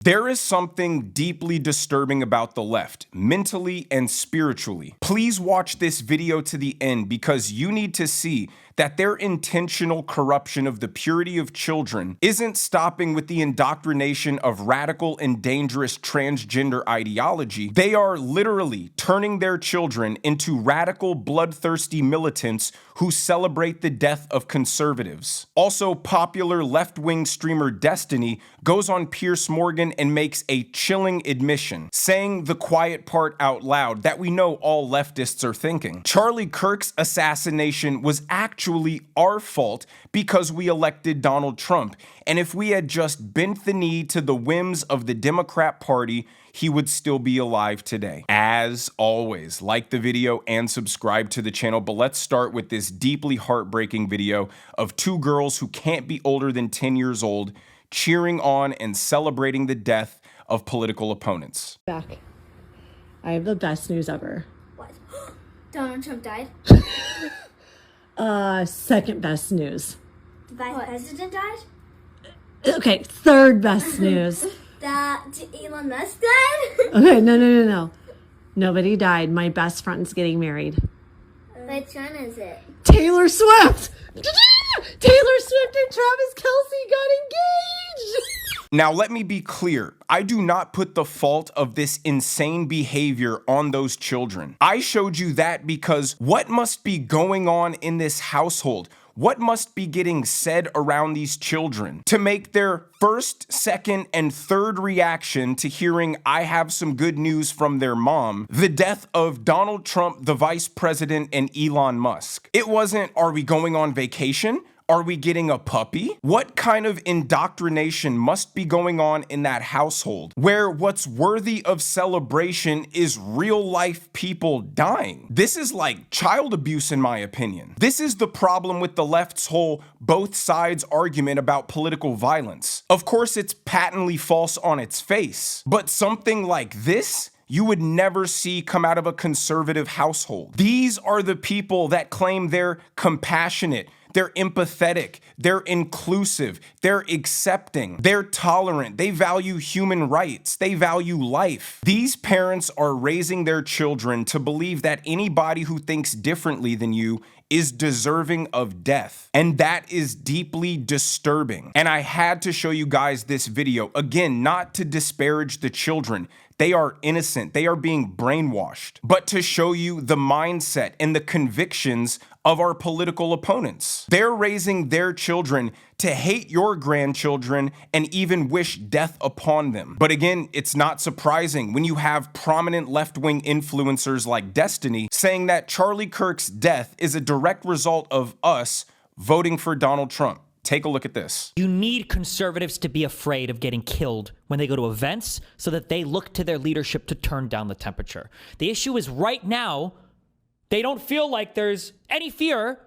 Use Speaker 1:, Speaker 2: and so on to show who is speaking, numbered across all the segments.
Speaker 1: There is something deeply disturbing about the left, mentally and spiritually. Please watch this video to the end because you need to see that their intentional corruption of the purity of children isn't stopping with the indoctrination of radical and dangerous transgender ideology. They are literally turning their children into radical, bloodthirsty militants who celebrate the death of conservatives. Also, popular left-wing streamer Destiny goes on Piers Morgan and makes a chilling admission, saying the quiet part out loud that we know all leftists are thinking. Charlie Kirk's assassination was actually our fault because we elected Donald Trump, and if we had just bent the knee to the whims of the Democrat Party, he would still be alive today. As always, like the video and subscribe to the channel, but let's start with this deeply heartbreaking video of two girls who can't be older than 10 years old cheering on and celebrating the death of political opponents.
Speaker 2: Back. I have the best news ever.
Speaker 3: What? Donald Trump died?
Speaker 2: Second best news.
Speaker 3: The vice president died?
Speaker 2: Okay, third best news.
Speaker 3: That Elon Musk died?
Speaker 2: Okay, no. Nobody died. My best friend's getting married.
Speaker 3: Which one is it?
Speaker 2: Taylor Swift! Taylor Swift and Travis Kelce got engaged!
Speaker 1: Now, let me be clear. I do not put the fault of this insane behavior on those children. I showed you that because what must be going on in this household? What must be getting said around these children to make their first, second, and third reaction to hearing I have some good news from their mom, the death of Donald Trump, the vice president, and Elon Musk? It wasn't, are we going on vacation? Are we getting a puppy? What kind of indoctrination must be going on in that household where what's worthy of celebration is real life people dying? This is like child abuse in my opinion. This is the problem with the left's whole both sides argument about political violence. Of course, it's patently false on its face, but something like this you would never see come out of a conservative household. These are the people that claim they're compassionate, they're empathetic, they're inclusive, they're accepting, they're tolerant, they value human rights, they value life. These parents are raising their children to believe that anybody who thinks differently than you is deserving of death. And that is deeply disturbing. And I had to show you guys this video, again, not to disparage the children. They are innocent, they are being brainwashed, but to show you the mindset and the convictions of our political opponents. They're raising their children to hate your grandchildren and even wish death upon them. But again, it's not surprising when you have prominent left-wing influencers like Destiny saying that Charlie Kirk's death is a direct result of us voting for Donald Trump. Take a look at this.
Speaker 4: You need conservatives to be afraid of getting killed when they go to events so that they look to their leadership to turn down the temperature. The issue is right now, they don't feel like there's any fear.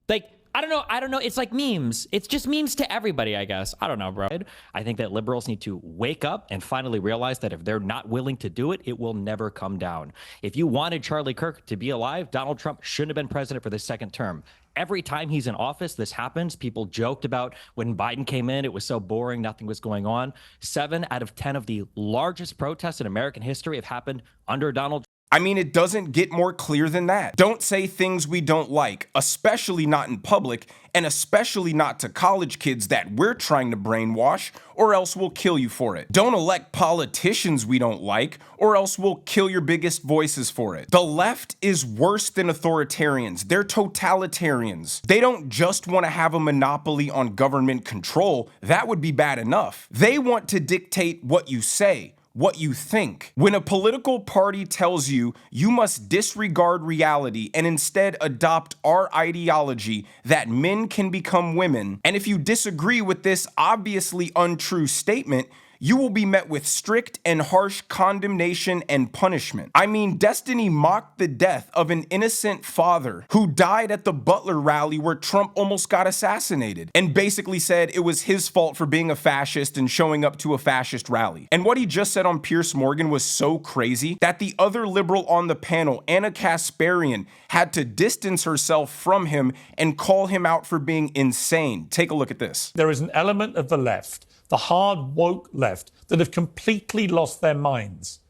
Speaker 4: Like, I don't know. It's like memes. It's just memes to everybody, I guess. I don't know, bro. I think that liberals need to wake up and finally realize that if they're not willing to do it, it will never come down. If you wanted Charlie Kirk to be alive, Donald Trump shouldn't have been president for the second term. Every time he's in office, this happens. People joked about when Biden came in, it was so boring, nothing was going on. 7 out of 10 of the largest protests in American history have happened under Donald Trump.
Speaker 1: I mean, it doesn't get more clear than that. Don't say things we don't like, especially not in public, and especially not to college kids that we're trying to brainwash, or else we'll kill you for it. Don't elect politicians we don't like, or else we'll kill your biggest voices for it. The left is worse than authoritarians. They're totalitarians. They don't just want to have a monopoly on government control. That would be bad enough. They want to dictate what you say, what you think. When a political party tells you you must disregard reality and instead adopt our ideology that men can become women, and if you disagree with this obviously untrue statement, you will be met with strict and harsh condemnation and punishment. I mean, Destiny mocked the death of an innocent father who died at the Butler rally where Trump almost got assassinated, and basically said it was his fault for being a fascist and showing up to a fascist rally. And what he just said on Piers Morgan was so crazy that the other liberal on the panel, Anna Kasparian, had to distance herself from him and call him out for being insane. Take a look at this.
Speaker 5: There is an element of the left the hard woke left, that have completely lost their minds.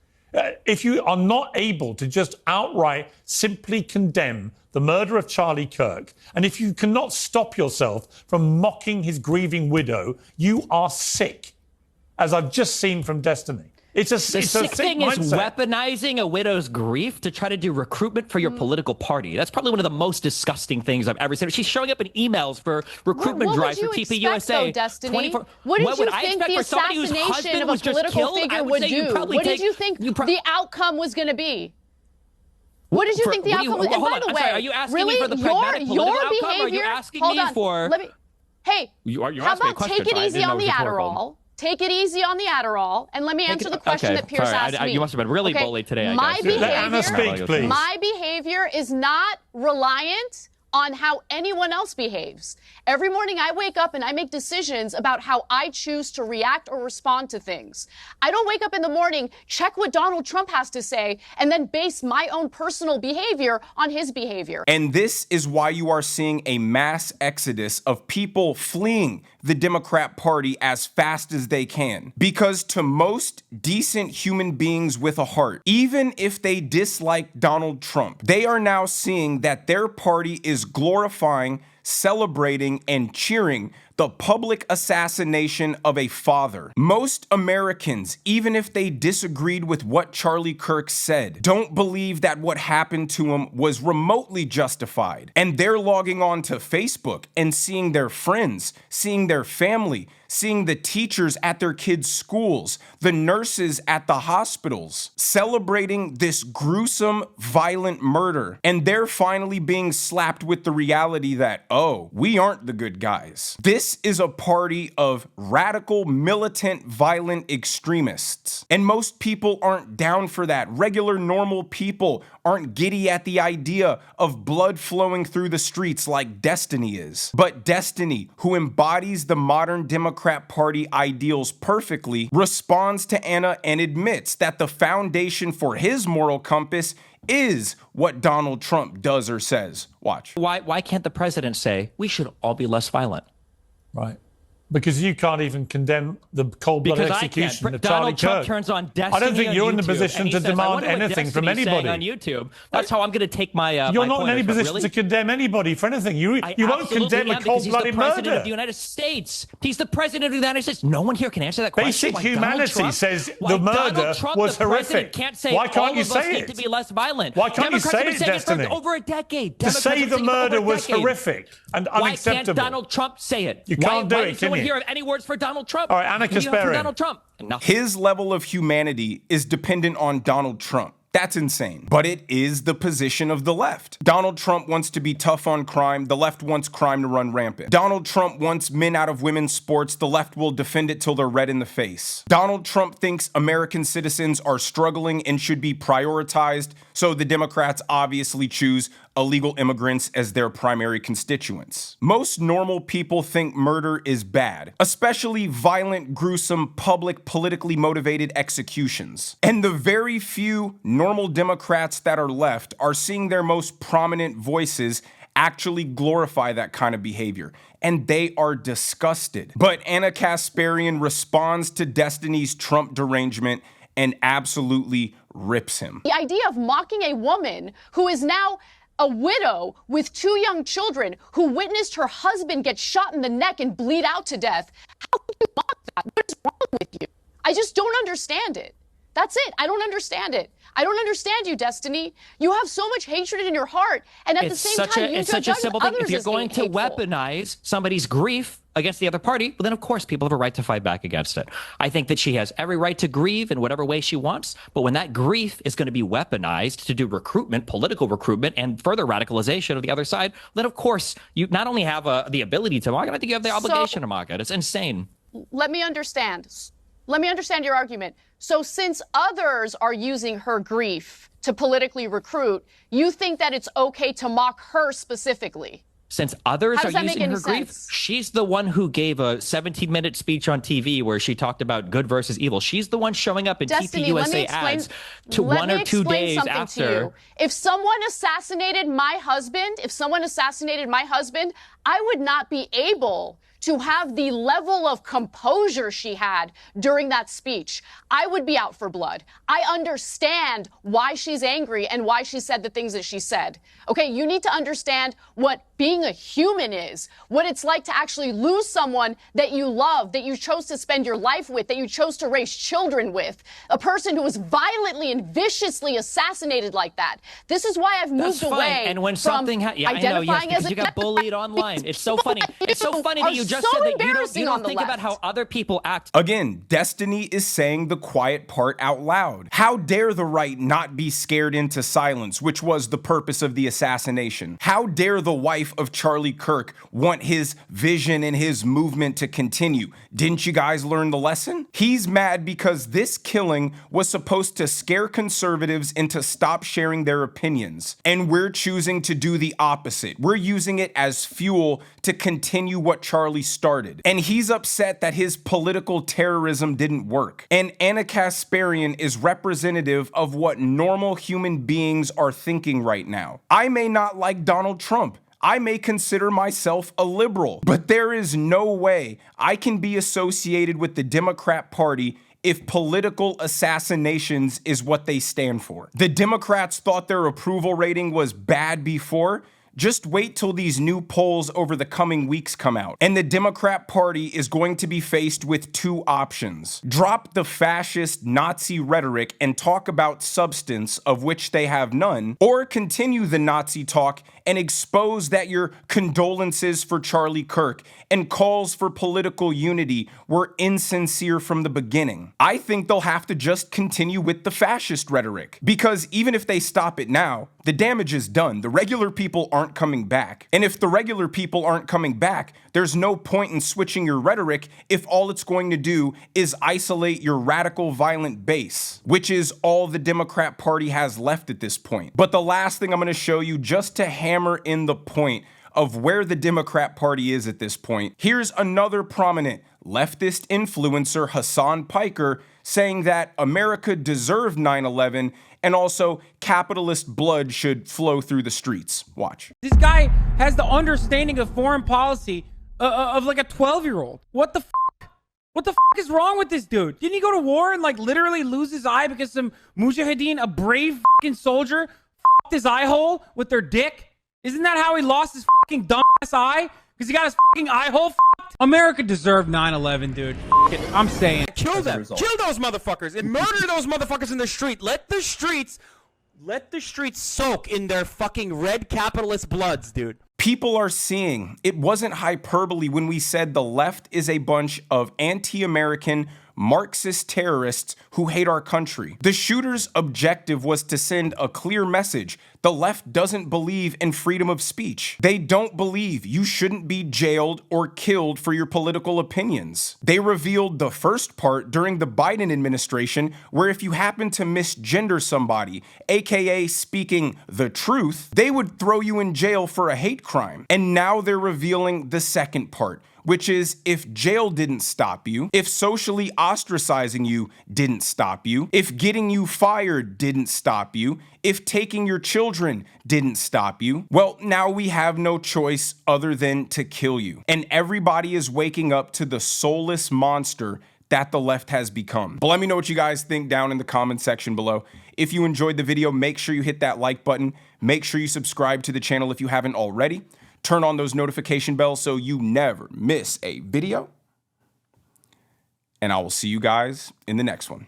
Speaker 5: If you are not able to just outright simply condemn the murder of Charlie Kirk, and if you cannot stop yourself from mocking his grieving widow, you are sick, as I've just seen from Destiny. It's a sick
Speaker 4: thing
Speaker 5: mindset.
Speaker 4: is weaponizing a widow's grief to try to do recruitment for your political party. That's probably one of the most disgusting things I've ever seen. She's showing up in emails for recruitment drives for TPUSA.
Speaker 2: Destiny? What did you think the assassination of a political figure would do? What did you think the outcome was going to be? What did you think the outcome was? And by the way,
Speaker 4: are you asking me for the pragmatic political outcome? Are you asking me for?
Speaker 2: Hey,
Speaker 4: how
Speaker 2: about take it easy on the Adderall? Take it easy on the Adderall, and let me answer the question that Piers asked me.
Speaker 4: You must have been really bullied today, I guess.
Speaker 5: Let Anna speak, please.
Speaker 2: My behavior is not reliant on how anyone else behaves. Every morning I wake up and I make decisions about how I choose to react or respond to things. I don't wake up in the morning, check what Donald Trump has to say, and then base my own personal behavior on his behavior.
Speaker 1: And this is why you are seeing a mass exodus of people fleeing the Democrat Party as fast as they can. Because to most decent human beings with a heart, even if they dislike Donald Trump, they are now seeing that their party is glorifying, celebrating, and cheering the public assassination of a father. Most Americans, even if they disagreed with what Charlie Kirk said, don't believe that what happened to him was remotely justified. And they're logging on to Facebook and seeing their friends, seeing their family, seeing the teachers at their kids' schools, the nurses at the hospitals, celebrating this gruesome, violent murder. And they're finally being slapped with the reality that, oh, we aren't the good guys. This is a party of radical, militant, violent extremists. And most people aren't down for that. Regular, normal people aren't giddy at the idea of blood flowing through the streets like Destiny is. But Destiny, who embodies the modern Democrat Party ideals perfectly, responds to Anna and admits that the foundation for his moral compass is what Donald Trump does or says. Watch.
Speaker 4: Why can't the president say we should all be less violent?
Speaker 5: Right. Because you can't even condemn the cold-blooded execution of Charlie
Speaker 4: Donald Trump
Speaker 5: Kirk.
Speaker 4: turns on Destiny.
Speaker 5: I don't think you're
Speaker 4: on
Speaker 5: in the
Speaker 4: YouTube,
Speaker 5: position
Speaker 4: and he
Speaker 5: to
Speaker 4: says,
Speaker 5: demand anything from anybody.
Speaker 4: On YouTube. That's how I'm going to take my.
Speaker 5: You're
Speaker 4: my
Speaker 5: not in any
Speaker 4: pointers,
Speaker 5: position to condemn anybody for anything. You won't condemn a cold-blooded
Speaker 4: He's the president
Speaker 5: murder.
Speaker 4: of the United States. He's the president of the United States. No one here can answer that question.
Speaker 5: Basic humanity says the murder was horrific. Why can't you say it?
Speaker 4: Need to be less violent.
Speaker 5: Why can't you say it, Destiny?
Speaker 4: For over a decade.
Speaker 5: To say the murder was horrific and unacceptable.
Speaker 4: Why can't Donald Trump say it?
Speaker 5: You can't do it,
Speaker 4: Why does no one
Speaker 5: can you?
Speaker 4: hear any words for Donald Trump?
Speaker 5: All right,
Speaker 4: Donald Trump.
Speaker 1: His level of humanity is dependent on Donald Trump. That's insane. But it is the position of the left. Donald Trump wants to be tough on crime. The left wants crime to run rampant. Donald Trump wants men out of women's sports. The left will defend it till they're red in the face. Donald Trump thinks American citizens are struggling and should be prioritized. So the Democrats obviously choose illegal immigrants as their primary constituents. Most normal people think murder is bad, especially violent, gruesome, public, politically motivated executions. And the very few normal Democrats that are left are seeing their most prominent voices actually glorify that kind of behavior, and they are disgusted. But Anna Kasparian responds to Destiny's Trump derangement and absolutely rips him.
Speaker 2: The idea of mocking a woman who is now a widow with 2 young children who witnessed her husband get shot in the neck and bleed out to death. How can you mock that? What is wrong with you? I just don't understand it. That's it. I don't understand it. I don't understand you, Destiny. You have so much hatred in your heart, and at the same time, you
Speaker 4: it's such a simple thing. If you're going to weaponize somebody's grief against the other party, well, then of course people have a right to fight back against it. I think that she has every right to grieve in whatever way she wants, but when that grief is going to be weaponized to do recruitment, political recruitment, and further radicalization of the other side, then of course you not only have the ability to mock it, I think you have the obligation to mock it. It's insane.
Speaker 2: Let me understand. Let me understand your argument. So since others are using her grief to politically recruit, you think that it's okay to mock her specifically?
Speaker 4: Since others are using her grief, she's the one who gave a 17-minute speech on TV where she talked about good versus evil. She's the one showing up in TPUSA ads to 1 or 2 days after.
Speaker 2: If someone assassinated my husband, I would not be able to have the level of composure she had during that speech, I would be out for blood. I understand why she's angry and why she said the things that she said. Okay, you need to understand what being a human is, what it's like to actually lose someone that you love, that you chose to spend your life with, that you chose to raise children with, a person who was violently and viciously assassinated like that. This is why I've moved away
Speaker 4: and when
Speaker 2: from
Speaker 4: something yeah,
Speaker 2: identifying as a
Speaker 4: you got bullied online. It's so funny. It's so funny that you just said that you don't think about how other people act.
Speaker 1: Again, Destiny is saying the quiet part out loud. How dare the right not be scared into silence, which was the purpose of the assassination? How dare the wife of Charlie Kirk want his vision and his movement to continue? Didn't you guys learn the lesson? He's mad because this killing was supposed to scare conservatives into stop sharing their opinions. And we're choosing to do the opposite. We're using it as fuel to continue what Charlie started. And he's upset that his political terrorism didn't work. And Anna Kasparian is representative of what normal human beings are thinking right now. I may not like Donald Trump. I may consider myself a liberal, but there is no way I can be associated with the Democrat Party if political assassinations is what they stand for. The Democrats thought their approval rating was bad before. Just wait till these new polls over the coming weeks come out. And the Democrat Party is going to be faced with two options. Drop the fascist Nazi rhetoric and talk about substance, of which they have none, or continue the Nazi talk and expose that your condolences for Charlie Kirk and calls for political unity were insincere from the beginning. I think they'll have to just continue with the fascist rhetoric, because even if they stop it now, the damage is done. The regular people aren't coming back. And if the regular people aren't coming back, there's no point in switching your rhetoric if all it's going to do is isolate your radical violent base, which is all the Democrat Party has left at this point. But the last thing I'm going to show you, just to hammer in the point of where the Democrat Party is at this point, here's another prominent leftist influencer, Hasan Piker, saying that America deserved 9/11 and also capitalist blood should flow through the streets. Watch.
Speaker 6: This guy has the understanding of foreign policy of like a 12-year-old. What the fuck? What the fuck is wrong with this dude? Didn't he go to war and like literally lose his eye because some mujahideen, a brave fucking soldier, fucked his eye hole with their dick? Isn't that how he lost his fucking dumbass eye? Because he got his fucking eye hole fucked? America deserved 9/11, dude. I'm saying.
Speaker 7: Kill them. Kill those motherfuckers and murder those motherfuckers in the street. Let the streets soak in their fucking red capitalist bloods, dude.
Speaker 1: People are seeing it wasn't hyperbole when we said the left is a bunch of anti-American Marxist terrorists who hate our country. The shooter's objective was to send a clear message. The left doesn't believe in freedom of speech. They don't believe you shouldn't be jailed or killed for your political opinions. They revealed the first part during the Biden administration, where if you happen to misgender somebody, aka speaking the truth, they would throw you in jail for a hate crime. And now they're revealing the second part, which is if jail didn't stop you, if socially ostracizing you didn't stop you, if getting you fired didn't stop you, if taking your children didn't stop you, well, now we have no choice other than to kill you. And everybody is waking up to the soulless monster that the left has become. But let me know what you guys think down in the comment section below. If you enjoyed the video, make sure you hit that like button. Make sure you subscribe to the channel if you haven't already. Turn on those notification bells so you never miss a video. And I will see you guys in the next one.